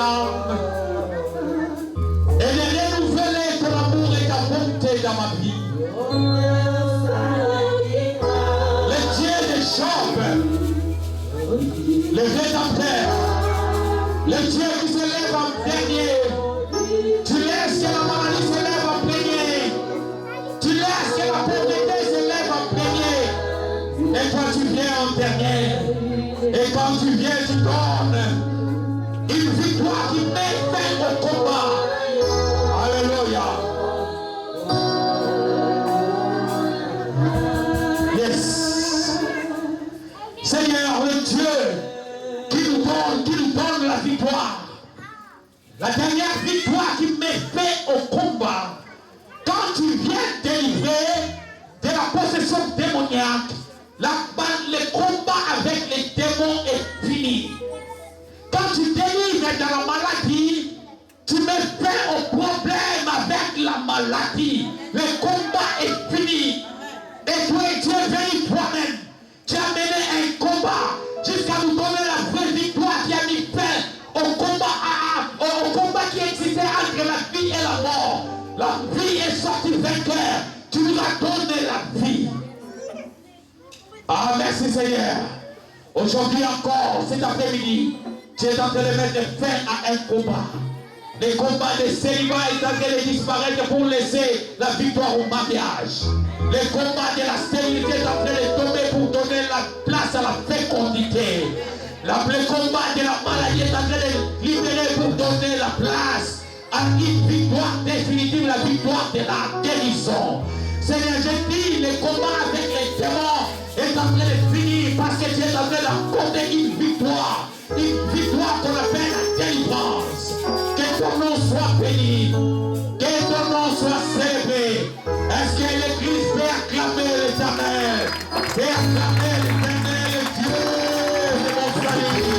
âme et de renouveler ton amour et ta bonté dans ma vie. Le Dieu des Job, le rédempteur, le Dieu qui se lève en dernier, tu laisses que la maladie se lève en premier, tu laisses que la pauvreté se lève en premier, et quand tu viens en dernier, et quand tu viens, tu donnes une victoire qui met fin au combat. Alléluia. Yes. Seigneur, le Dieu qui nous donne la victoire. La dernière victoire qui met fin au combat. Quand tu viens délivrer de la possession démoniaque, le combat avec les démons est fini. Quand tu délivres dans la maladie, tu mets fin au problème avec la maladie. Le combat est fini. Et toi, tu es venu toi-même. Tu as mené un combat jusqu'à nous donner la vraie victoire qui a mis fin au combat qui existait entre la vie et la mort. La vie est sortie vainqueur. Tu nous as donné la vie. Ah, merci Seigneur. Aujourd'hui encore, cet après-midi, tu es en train de mettre fin à un combat. Le combat de célibat est en train de disparaître pour laisser la victoire au mariage. Le combat de la stérilité est en train de tomber pour donner la place à la fécondité. Le combat de la maladie est en train de libérer pour donner la place à une victoire définitive, la victoire de la guérison. Seigneur, je dis, le combat avec les démons est en train de finir parce que tu es en train d'accorder une victoire qu'on appelle la délivrance. Que ton nom soit béni, que ton nom soit célébré. Est-ce que l'Église peut acclamer l'Éternel, peut acclamer l'Éternel, le Dieu de mon salut?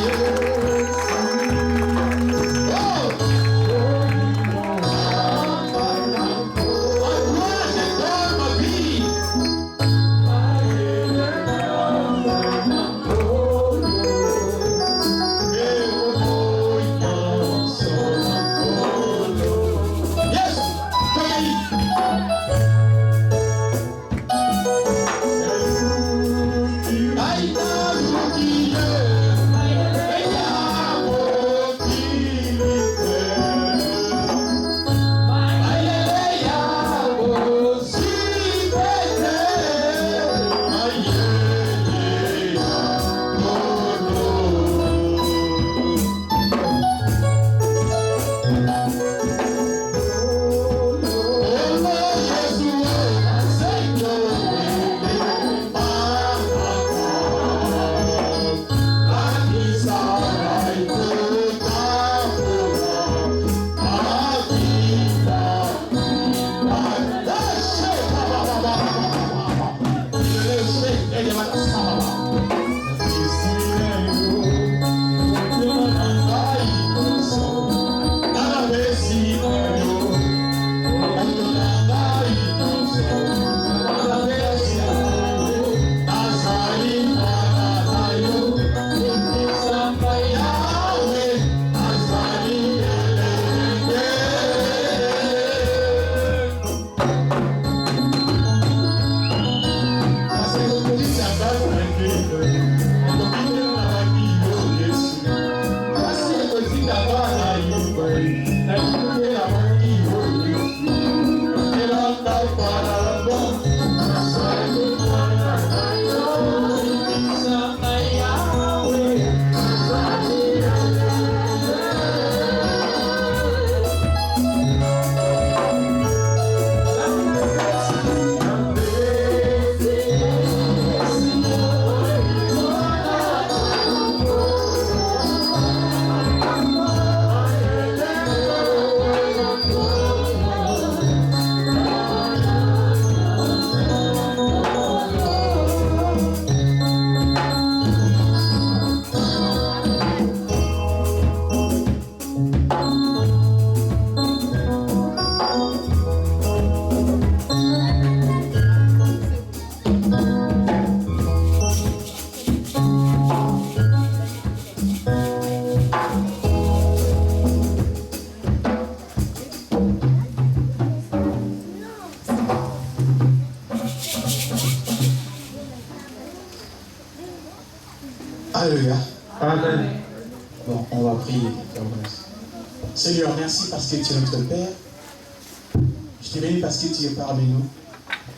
Alléluia. Amen. Bon, on va prier. Seigneur, merci parce que tu es notre Père. Je te bénis parce que tu es parmi nous.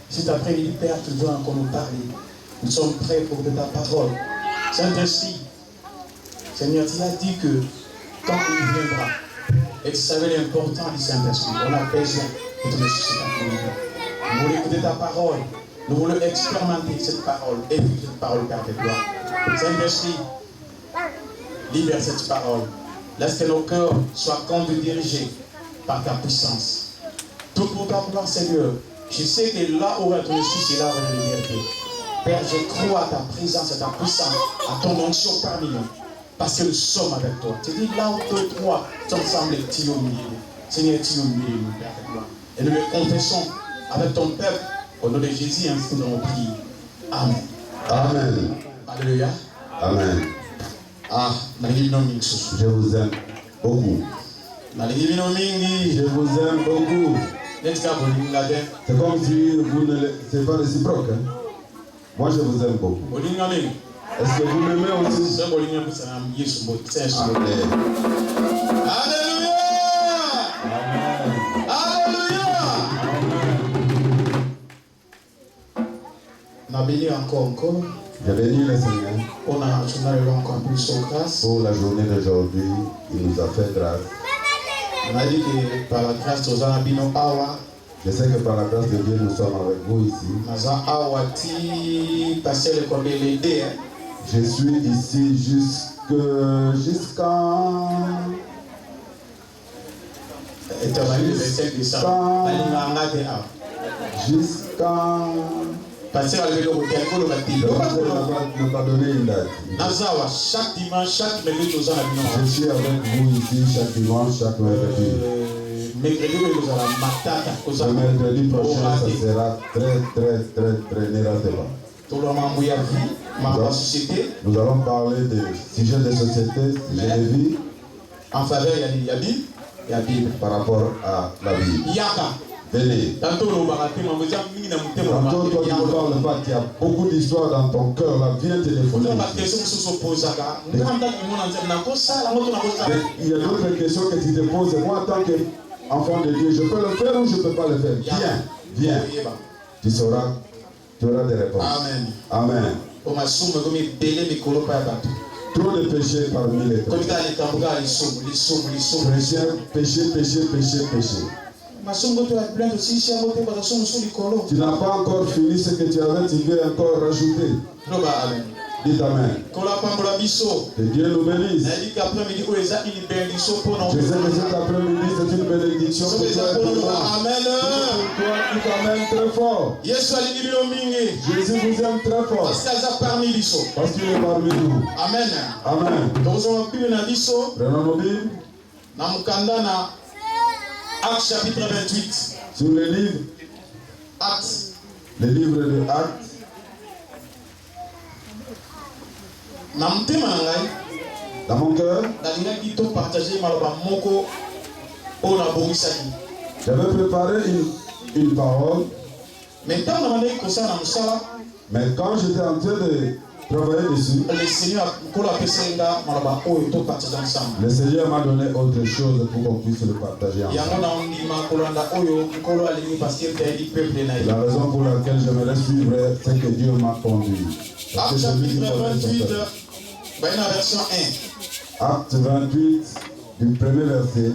Cet après-midi, Père, tu dois encore nous parler. Nous sommes prêts pour de ta parole. Saint-Esprit, Seigneur, tu as dit que quand il viendra, et tu savais l'importance du Saint-Esprit, on a besoin de ton esprit cet après-midi. Nous voulons écouter ta parole. Nous voulons expérimenter cette parole et vivre cette parole, Père de gloire. Saint-Esprit, libère cette parole. Laisse que nos cœurs soient conduits, dirigés par ta puissance. Tout pour ta gloire, Seigneur. Je sais que là où est ton esprit, c'est là où est la liberté. Père, je crois à ta présence, à ta puissance, à ton onction parmi nous. Parce que nous sommes avec toi. Tu dis là où deux, trois sont ensemble, tu es au milieu. Seigneur, tu es au milieu, Père de gloire. Et nous le confessons avec ton peuple. Au nom de Jésus, ainsi nous avons prié. Amen. Amen. Alléluia. Amen. Ah, je vous aime beaucoup. Je vous aime beaucoup. C'est comme si vous ne c'est pas réciproque. Hein? Moi, je vous aime beaucoup. Est-ce que vous m'aimez aussi? Amen. Alléluia. Amen. Alléluia. On a béni encore. Je bénis le Seigneur. On a encore plus de grâce. Pour la journée d'aujourd'hui, il nous a fait grâce. On a dit que par la grâce de Zanabino Awa, je sais que par la grâce de Dieu, nous sommes avec vous ici. Je suis ici jusqu'à Pasteur ne pas donné une date. Chaque dimanche, chaque mercredi, nous allons. Je suis avec vous ici chaque dimanche, chaque mercredi. Le mercredi prochain, ça sera très négatif. Nous allons parler des sujets de société, sujets de vie. En faveur, il y a la Bible. Par rapport à la Bible. Venez. Tantôt, toi qui ne parles pas, qu'il y a beaucoup d'histoires dans ton cœur, là, viens téléphoner. Il y a d'autres questions que tu te poses. Moi, en tant qu'enfant de Dieu, je peux le faire ou je ne peux pas le faire? Viens. Tu sauras, tu auras des réponses. Amen. Trop de péchés parmi les chrétiens. Péché. Tu n'as pas encore fini ce que tu avais, tu veux encore rajouter. Dites Amen. Que Dieu nous bénisse. Je sais que cet après-midi c'est une bénédiction pour toi et pour moi. Amen. Pour toi, tu t'amènes très fort. Jésus vous aime très fort. Parce qu'il est parmi nous. Amen. Prenons nos Bibles. Actes chapitre 28. Sur le livre Actes. Le livre de Actes. Dans mon cœur, j'avais préparé une parole. Mais quand j'étais en train de travailler dessus, le Seigneur m'a donné autre chose pour qu'on puisse le partager ensemble. La raison pour laquelle j'aimerais suivre, c'est que Dieu m'a conduit. Acte chapitre 28, version 1. Acte 28, du premier verset.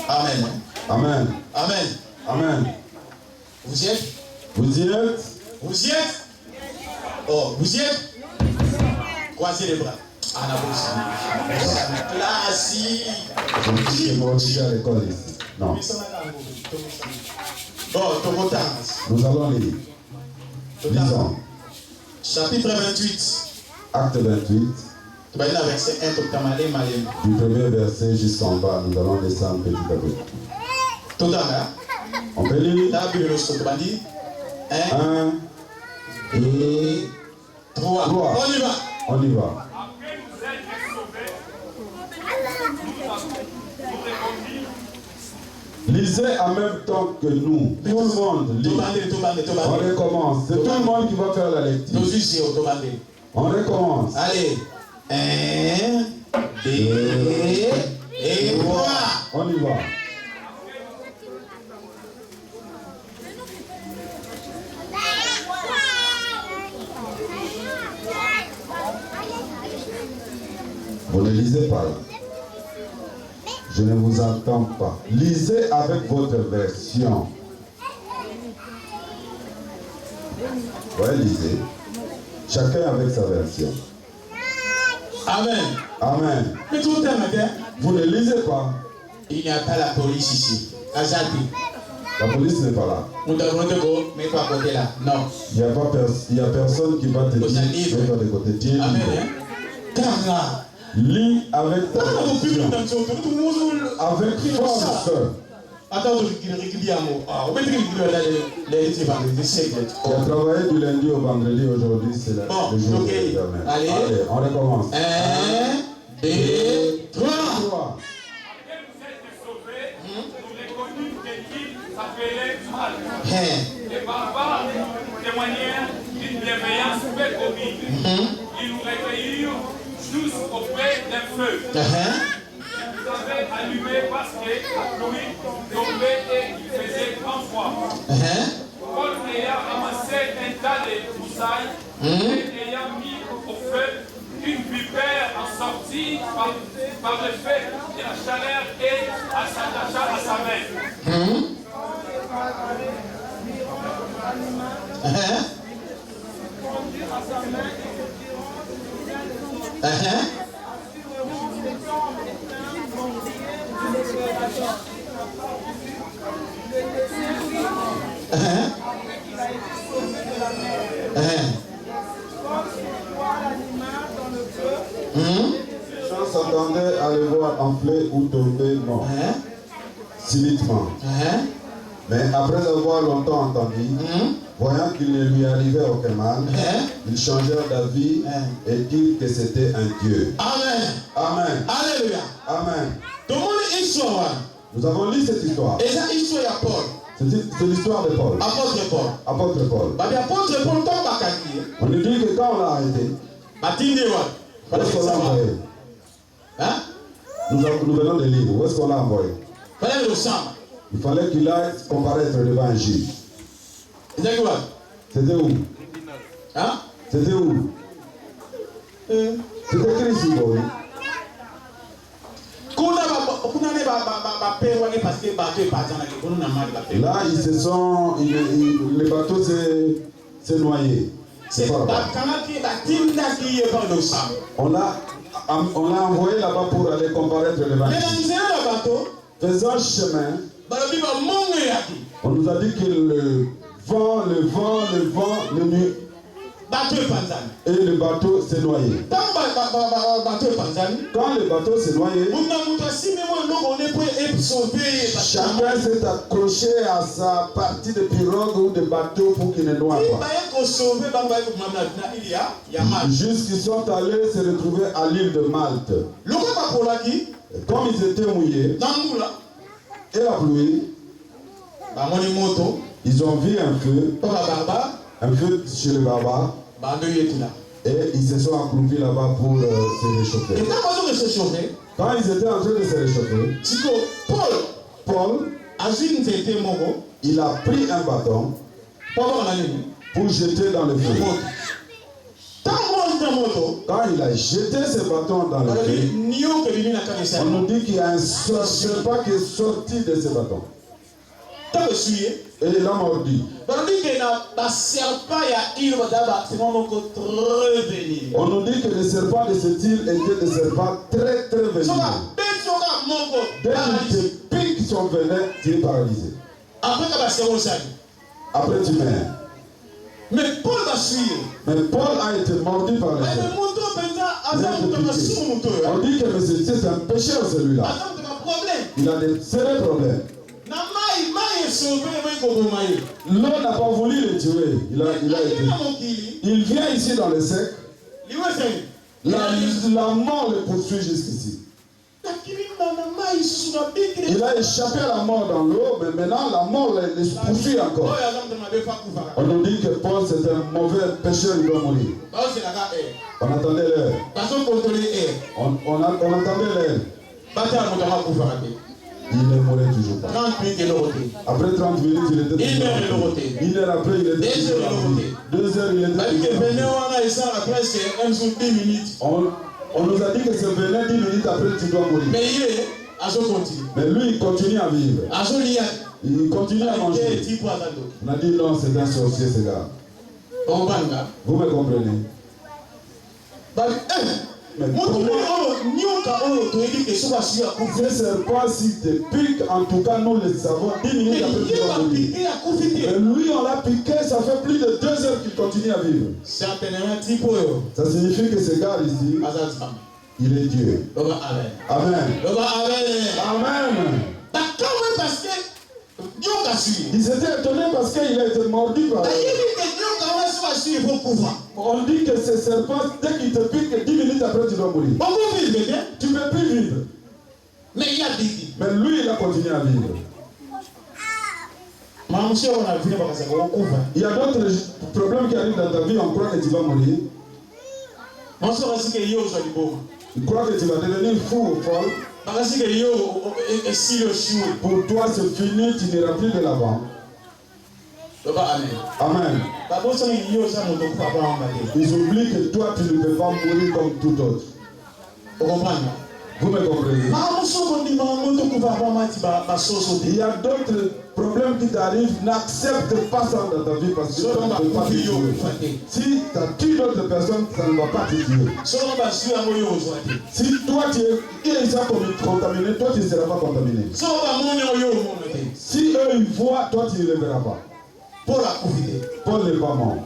Amen. Amen. Amen. Amen. Vous y êtes? Vous y êtes? Vous y êtes? Oh, vous y êtes? Croisez les bras. Là, assis. Je vais aussi à l'école ici. Non. Bon, nous allons lire. Lisons. Chapitre 28. Acte 28. Verset 1. Du premier verset jusqu'en bas, nous allons descendre petit à petit. On peut lire. 1, 2, 3. On y va. Lisez en même temps que nous. Tout le monde lit. On recommence. C'est tout le monde qui va faire la lecture. On recommence. Allez. 1, 2 et 3. On y va. Vous ne lisez pas là. Je ne vous entends pas. Lisez avec votre version. Ouais, lisez. Chacun avec sa version. Amen. Amen. Mais tout le temps, vous ne lisez pas. Il n'y a pas la police ici. La police n'est pas là. Mets-toi à côté là. Non. Il n'y a personne qui va te dire mets-toi de côté. Amen. Lis avec ta version. Avec force. Attends, tu as travaillé du lundi au vendredi, aujourd'hui c'est le jour de l'Éternel. Allez, on recommence. 1, 2, 3. Les barbares témoignèrent d'une bienveillance peu commune. Ils nous recueillirent tous auprès d'un feu. Ils avaient allumé parce que la pluie tombait et il faisait grand froid. Paul ayant ramassé un tas de broussailles et ayant mis au feu une vipère en sortie par le fait de la chaleur et s'attacha à sa main. Les gens s'attendaient à le voir enfler ou tomber mort. Subitement. Mais après avoir longtemps entendu, voyant qu'il ne lui arrivait aucun mal, ils changèrent d'avis et dirent que c'était un Dieu. Amen. Amen. Alléluia. Amen. Histoire. Nous avons lu cette histoire. Et ça, histoire de Paul. C'est l'histoire de Paul. Apôtre Paul. Apôtre Paul. Apôtre Paul, on nous dit que quand on l'a arrêté, où est-ce qu'on l'a envoyé? Nous venons de lire. Où est-ce qu'on l'a envoyé? Il fallait qu'il aille comparaître devant un juge. C'était où? C'était où? C'était Christ. Là, ils se sont. Le bateau s'est noyé. On l'a envoyé là-bas pour aller comparaître devant un juge. Faisant chemin, on nous a dit que le vent, le nuit, et le bateau s'est noyé. Quand le bateau s'est noyé, chacun s'est accroché à sa partie de pirogue ou de bateau pour qu'il ne noie pas. Jusqu'ils sont allés se retrouver à l'île de Malte. Et comme ils étaient mouillés, et la pluie, ils ont vu un feu chez le barbares, et ils se sont accroupis là-bas pour se réchauffer. Quand ils étaient en train de se réchauffer, Paul, il a pris un bâton pour jeter dans le feu. Quand il a jeté ce bâton dans le feu, on nous dit qu'il y a un serpent qui est sorti de ce bâton. Et il a mordu. On nous dit que les serpents de cette île étaient des serpents très très venimeux. Dès qu'ils te piquent son venin, tu es paralysé. Après tu meurs. Mais Paul a été mordu par les serpents. On dit que c'est un pécheur celui-là. Il a des sérieux problèmes. L'eau n'a pas voulu le tuer. Il vient ici dans le sec. La mort le poursuit jusqu'ici. Il a échappé à la mort dans l'eau, mais maintenant la mort les poursuit encore. On nous dit que Paul c'est un mauvais pécheur, il doit mourir. On attendait l'heure. On attendait l'heure. Il ne mourait toujours pas. Après 30 minutes, il était toujours mort. Une heure après, il était toujours mort. 2 heures, il était toujours mort. On nous a dit que c'est venu 10 minutes après, tu dois mourir. Mais lui, il continue à vivre. Il continue à manger. On a dit non, c'est un sorcier, ce gars. Vous me comprenez? Mais ces serpents, s'ils te piquent, en tout cas, nous le savons, 10 minutes après, tu dois mourir. Mais lui, on l'a piqué, ça fait plus de 2 heures qu'il continue à vivre. Ça signifie que ce gars ici, il est Dieu. Amen. Amen. Amen. Il s'était étonné parce qu'il a été mordu par on dit que ces serpents, dès qu'ils te piquent, 10 minutes après, tu dois mourir. Tu ne peux plus vivre. Mais lui, il a continué à vivre. Il y a d'autres problèmes qui arrivent dans ta vie, on croit que tu vas mourir. Tu crois que tu vas devenir fou ou folle. Pour toi, c'est fini, tu n'iras plus de l'avant. Amen. Ils oublient que toi, tu ne peux pas mourir comme tout autre. Vous me comprenez? Il y a d'autres problèmes qui t'arrivent. N'accepte pas ça dans ta vie parce que ça ne peut pas te tuer. Si tu as tué d'autres personnes, ça ne va pas te tuer. Si toi tu es contaminé, toi tu ne seras pas contaminé. Si eux ils voient, toi tu ne les verras pas. Paul n'est pas mort.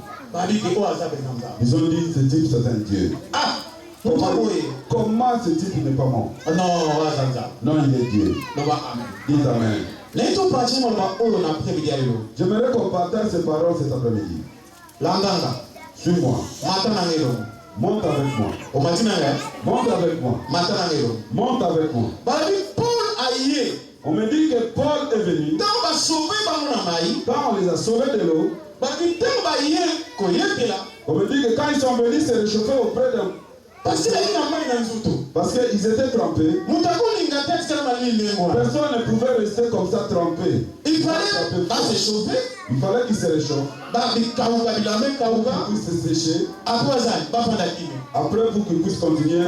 Ils ont dit ce type c'est un Dieu. Comment ce type n'est pas mort? Non, il est Dieu. Dites Amen. J'aimerais qu'on partage ces paroles cet après-midi. Suis-moi. Monte avec moi. Monte avec moi. Monte avec moi. On me dit que Paul est venu. Quand on les a sauvés de l'eau, on me dit que quand ils sont venus se réchauffer auprès d'un parce qu'ils étaient trempés. Personne ne pouvait rester comme ça trempé. Il fallait qu'ils se réchauffent. Qu'ils puissent se sécher. Après, pour qu'ils puissent continuer.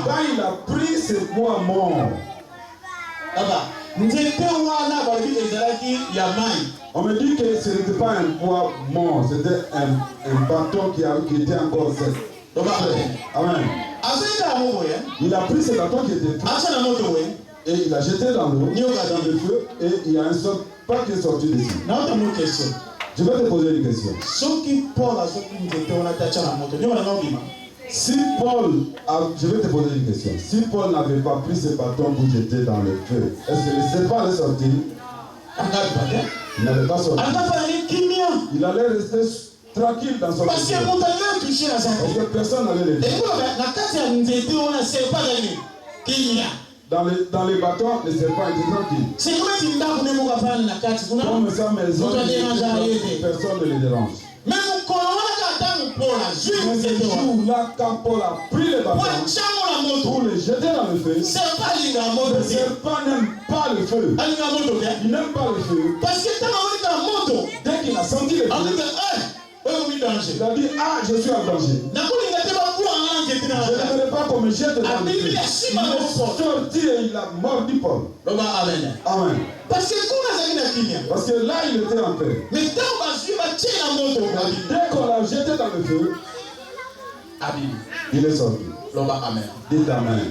Quand il a pris ce bois mort, on me dit que ce n'était pas un bois mort, c'était un bâton qui était encore sec. Amen. Il a pris ce bâton qui était et il l'a jeté dans l'eau, dans le feu, et il y a un seul pas qui est sorti d'ici. Je vais te poser une question. Si Paul, je vais te poser une question. Si Paul n'avait pas pris ce bâton pour jeter dans le feu, est-ce que le serpent allait sortir? Il n'allait pas sortir. Il allait rester tranquille dans son parce que personne n'allait le dire. Dans les bâtons, les serpents étaient tranquilles. Comme ça, maison, personne ne les dérange. Mais ce jour-là, quand Paul a pris les bâtons pour les jeter dans le feu, le serpent n'aime pas le feu. Il n'aime pas le feu. Parce que dès qu'il a senti le feu, il a dit, ah, je suis en danger. Je ne voudrais pas qu'on me jette dans le feu. Il est sorti et il a mordu Paul. Amen. Parce que là, il était en paix. Mais dès qu'on l'a jeté dans le feu, il est sorti. Amen. Dites Amen.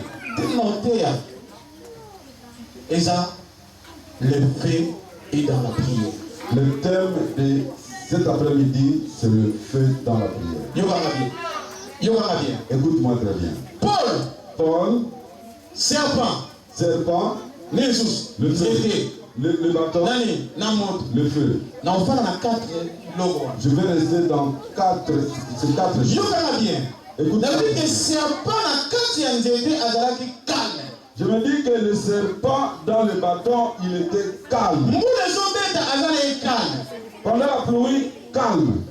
Et ça, le feu est dans la prière. Le thème de cet après-midi, c'est le feu dans la prière. Écoute-moi très bien. Paul, serpent, le feu, le bâton, le feu. Je vais rester dans ces quatre jours. Écoute ça. Je me dis que le serpent dans le bâton, il était calme. Pendant la pluie, calme.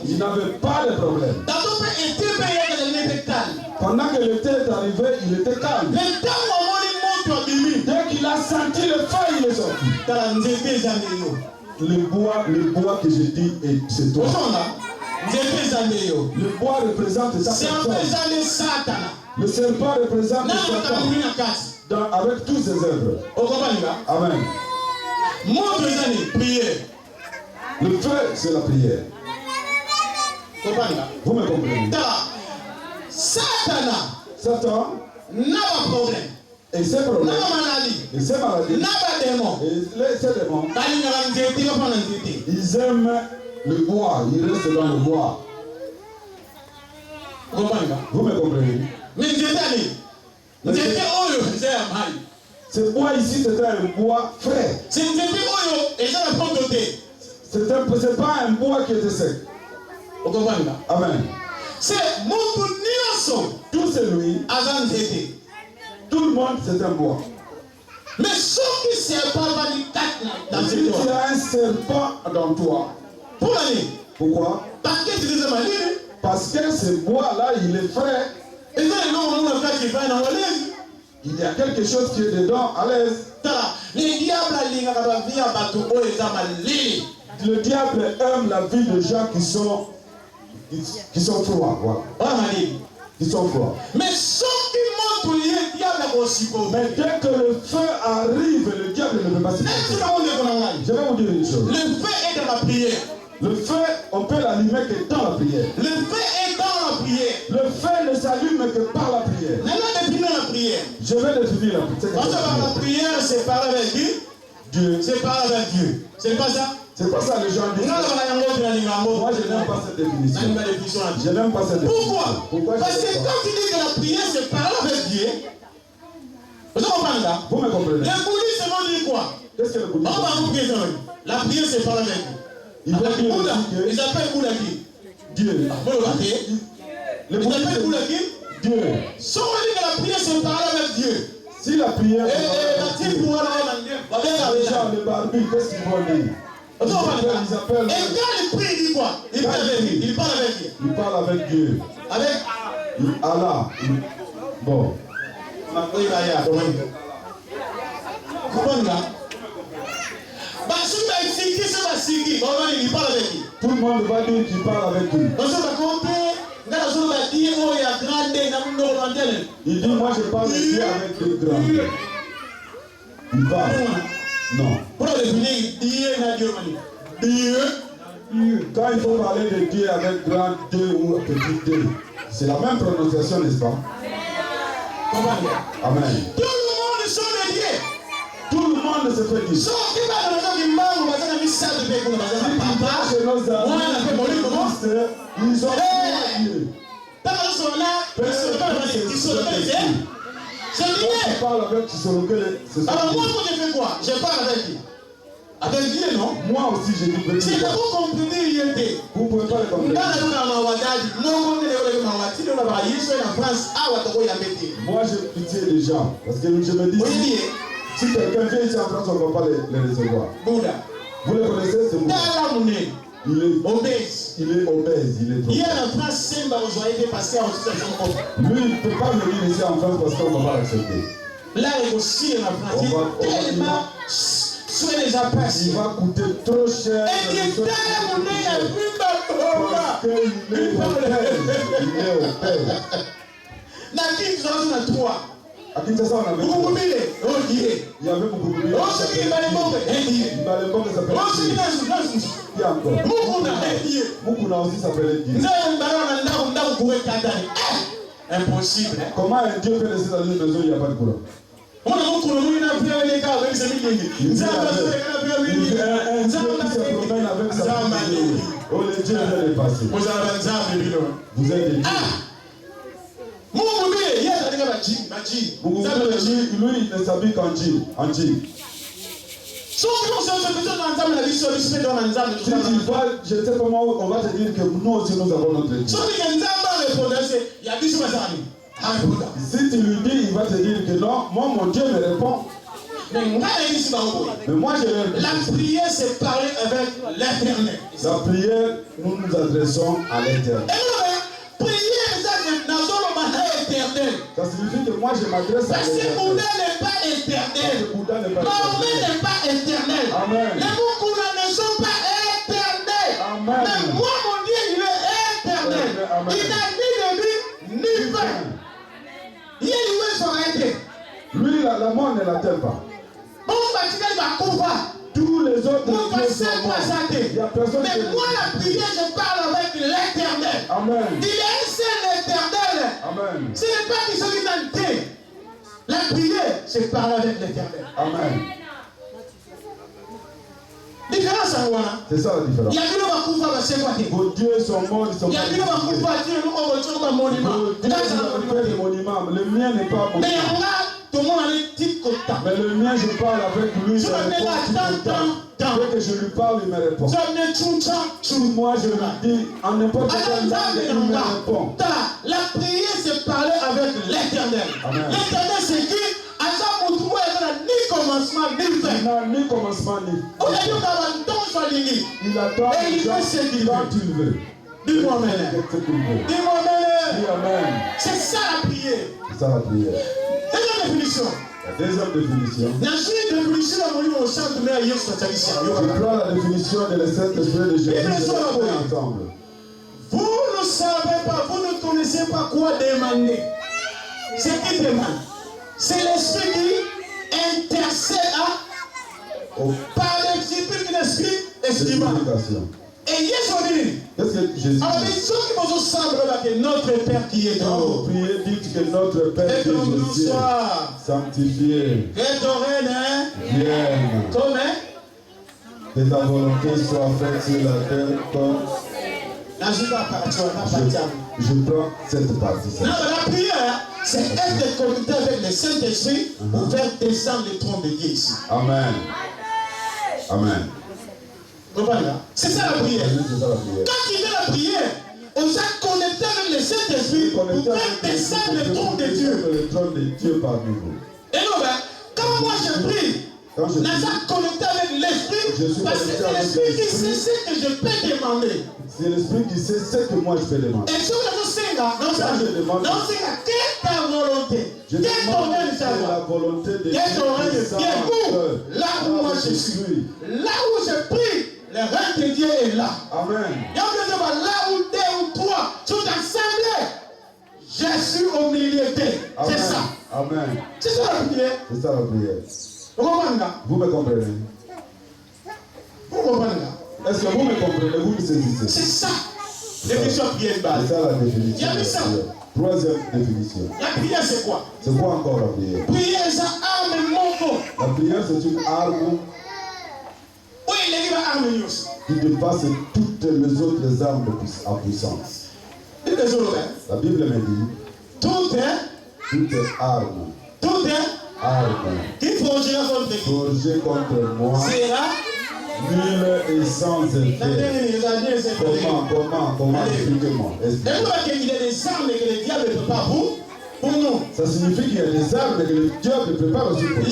Il n'avait pas de problème. Pendant que l'été est arrivé, il était calme. Dès qu'il a senti le feu, il est sorti. Le bois que je dis, c'est toi. Le bois représente sa personne. Le serpent représente Satan avec tous ses œuvres. Amen. Le feu, c'est la prière. Vous me comprenez? Satan n'a pas problème. Et ses problèmes, Et et ses maladies, ces démons, et ces démons, ils aiment le bois, ils restent dans le bois. Vous me comprenez? Ce bois ici, c'était un bois frais. C'est pas un bois qui était sec. Amen. Tout celui, tout le monde, c'est un bois. Mais ce qui s'est pas dans Si tu as un serpent dans toi, pourquoi? Parce que ce bois-là, il est frais. Il y a quelque chose qui est dedans, à l'aise. Le diable aime la vie de gens qui sont froids. Voilà. Qui sont froids. Mais dès que le feu arrive, le diable ne peut pas s'y passer. Je vais vous dire une chose. Le feu est dans la prière. Le feu, on peut l'allumer que dans la prière. Le feu est dans la prière. Le feu ne s'allume que par la prière. La prière. Je vais définir la prière. Parce que la prière, c'est parler avec Dieu. C'est parler avec Dieu. C'est pas ça? C'est pas ça les gens disent. Moi, je n'aime pas cette définition. Je n'aime pas cette définition. Pourquoi? Parce que quand tu dis que la prière, c'est parler avec Dieu, vous comprenez là? Vous me comprenez? Le bouddhisme dit quoi? Qu'est-ce que le bouddhisme? La prière, c'est parler avec Dieu. Il veut dire Bouddha. que Ils appellent Bouddha qui? Dieu. Ils appellent Bouddha qui? Dieu. Si on dit que la prière, c'est parler avec Dieu. Si la prière Et c'est les gens, les barbus, qu'est-ce qu'ils vont dire? Ils appellent. Et quand il prie, il dit quoi? Il parle avec Dieu. Il parle avec Dieu. Il parle avec Dieu. Avec Allah. Bon. Il parle avec qui? Tout le monde va dire qu'il parle avec lui. Il dit, moi je parle de Dieu avec des grands. Il parle. Non. Quand il faut parler de Dieu avec grand D ou petit D, c'est la même prononciation, n'est-ce pas? Amen. Tout le monde sont de Dieu. Tout le monde se fait dire. Chez nos amis, ils ont Dieu. Tu parles avec Tshisolokele, c'est ça. Alors moi, je fais quoi? Je parle avec qui? Avec Dieu, non? Moi aussi, je dis C'est petit. que vous comprenez l'IET. Vous ne pouvez pas le comprendre. Moi, j'ai pitié des gens. Parce que je me dis, si quelqu'un vient ici en France, on ne va pas les recevoir. Bouddha. Vous le connaissez, c'est Bouddha. Il est obèse, il est trop. Hier en France, c'est ma joie passé en situation comme. Lui, il ne peut pas venir ici en France parce qu'on ne va pas l'accepter. Là, il aussi en France. Tellement soyez les appâts. Il va coûter trop cher. Et il est tellement né à Parce qu'il est obèse. Il est obèse. La vie, nous avons une toi. À Kinshasa, on avait. Vous Il y avait beaucoup de oh, c'est qui va les bomber. Mbalembo s'appelle. Oh, c'est qui Qui encore? Mukuna aussi s'appelait Dieu. Impossible. Comment un Dieu peut laisser dans une maison où il n'y a pas de courant? Un Dieu qui se promène avec sa famille. Oh, les dieux viennent les passer. Vous êtes des dieux. Lui, il ne s'habille qu'en jean. Si tu vas, je ne sais pas comment on va te dire que nous aussi nous avons notre Dieu. répondre, c'est il y a des choses à lui. Si tu lui dis, il va te dire que non, moi mon Dieu me répond. Mais moi je la prière c'est parler avec l'Éternel. La prière, nous nous adressons à l'Éternel. Ça signifie que moi je m'adresse à l'Éternel. Parce que Bouddha n'est pas éternel. Mahomet n'est pas éternel. Amen. Les Moukouna ne sont pas éternels. Amen. Mais moi mon Dieu il est éternel. Amen. Il n'a ni début ni fin. Il est son été. Lui la mort ne l'atteint pas. Tous les autres dieux sont morts. Il y a personne mais moi la prière je parle avec l'Éternel. Amen. Il est un seul éternel. Amen. Ce n'est pas qu'ils sont identiques. La prière c'est parler avec l'Éternel. Amen. Différence à moi. C'est ça la différence. Il y a plus de Bakoufa, c'est quoi? Vos dieux sont morts, ils sont il y a plus de Bakoufa, nous avons un monument. Le mien n'est pas mais tout le monde a des petits contacts. Mais le mien, je parle avec lui. Je me dès que je lui parle, il me répond. Moi, je lui dis, en n'importe quelle langue, il me répond. La prière, c'est parler avec l'Éternel. L'Éternel, c'est qui? Ni commencement, ni fin. Il n'a ni commencement, ni fin. Il attend quand il veut. Dis-moi Amen. Dis-moi Amen. C'est ça la prière. C'est ça la prière. Deuxième définition. La deuxième définition. Je prends la définition de la Saint-Esprit de Jésus ensemble. Vous ne savez pas, vous ne connaissez pas quoi demander. C'est qui demande? C'est l'Esprit qui intercède par l'Esprit estimant. Et qu'est-ce que Jésus dit? Alors, les gens qui vont ensemble, notre Père qui est dans vous priez, dites que notre Père qui est au ciel, sanctifié, que ton règne vienne, que ta volonté soit faite sur la terre comme. Je prends cette partie. Non, la prière, c'est être connecté avec le Saint-Esprit pour faire descendre le trône de Dieu ici. Amen. Amen. C'est ça la prière. Quand il fait la prière, on s'est connecté avec le Saint-Esprit pour faire descendre le trône de Dieu. Le trône de Dieu parmi vous. Et non, quand moi je prie, on s'est connecté avec l'Esprit parce que c'est l'Esprit qui sait ce que je peux demander. C'est l'Esprit qui sait ce que moi je peux demander. Et si on sait là, quelle ta volonté? Quelle la volonté de Dieu? Là où moi je suis, là où je prie. Le règne de Dieu est là. Amen. Là où deux ou trois sont assemblés, je suis au milieu d'eux. C'est ça. Amen. C'est ça la prière. C'est ça la prière. Vous me comprenez? Vous comprenez? Est-ce que vous me comprenez? Vous me saisissez? C'est ça. Définition prière de base. C'est ça la définition. Il y a ça. Troisième définition. La prière c'est quoi? C'est quoi encore la prière? Prière c'est arme mon. La prière c'est une arme. Oui, les livres armes qui dépasse toutes les autres armes à puissance. La Bible me dit toute arme qui forgée contre moi sera nulle et sans effet. Comment expliquez-moi? Il y a des armes que le diable ne peut pas pour nous. Ça signifie qu'il y a des armes que le diable prépare aussi pour nous.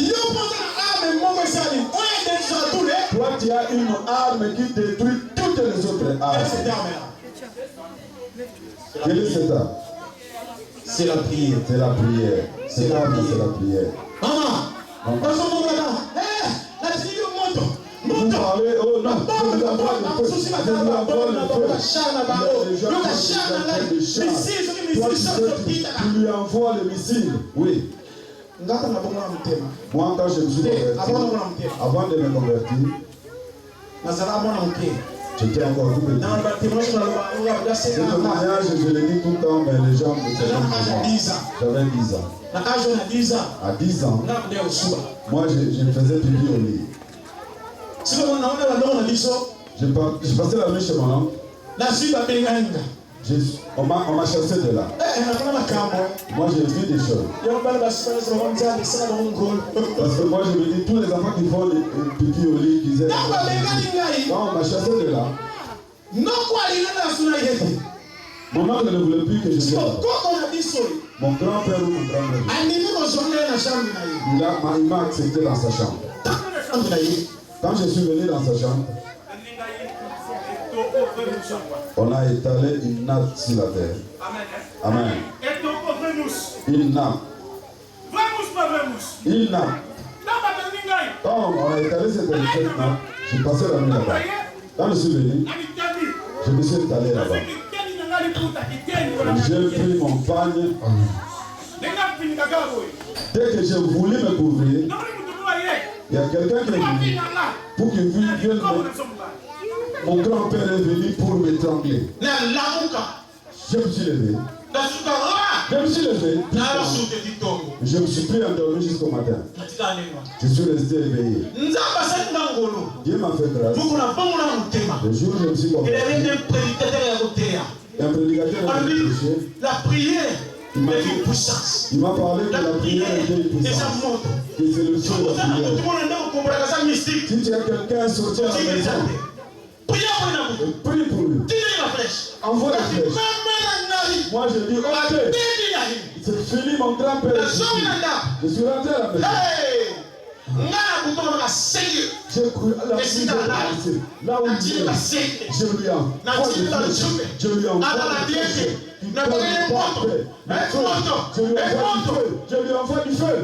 Toi, tu as une arme qui détruit toutes les autres armes. Quelle est cette arme? C'est la prière. C'est la prière. C'est l'arme, c'est la prière. Maman, vous parlez, oh non, je vous envoie le feu. Je vous envoie le feu. Tu lui envoies le missile. Oui. Moi, quand je me suis converti, avant de me convertir, j'étais encore tout petit. Ce témoignage, je le dis tout le temps, mais les gens me disent j'avais 10 ans. À 10 ans, moi, je faisais pipi au lit. Je passais la nuit chez mon oncle. On m'a chassé de là. Moi j'ai vu des choses. Parce que moi je me dis, tous les enfants qui font pipi au lit, qui aiment. Quand on m'a chassé de là, Mon oncle ne voulait plus que je vienne. Mon Mon grand-père ou mon grand-mère, il m'a accepté dans sa chambre. Quand je suis venu dans sa chambre, on a étalé une nappe sur la terre. Amen. Une nappe. Une nappe. Quand on a étalé cette nappe, j'ai passé la nuit là-bas. Quand je suis venu, je me suis étalé là-bas. J'ai pris mon pagne. Dès que je voulais me couvrir, il y a quelqu'un qui est venu pour qu'il vienne. Mon grand-père est venu pour m'étrangler. Je me suis levé. Je me suis levé. Je me suis pris endormi jusqu'au matin. Je suis resté éveillé. Dieu m'a fait grâce. Le jour où je me suis converti, un prédicateur a prêché. La prière est une puissance. Il m'a parlé que la prière était une puissance. Que c'est le seul de la prière. Si tu as quelqu'un sorti à la maison, prie pour lui. Envoie la flèche. Moi je dis ok. C'est fini mon grand-père. Je suis rentré à la maison. J'ai cru à la prière. Là où il est, je lui envoie du feu. Je lui envoie du feu. Je lui envoie du feu.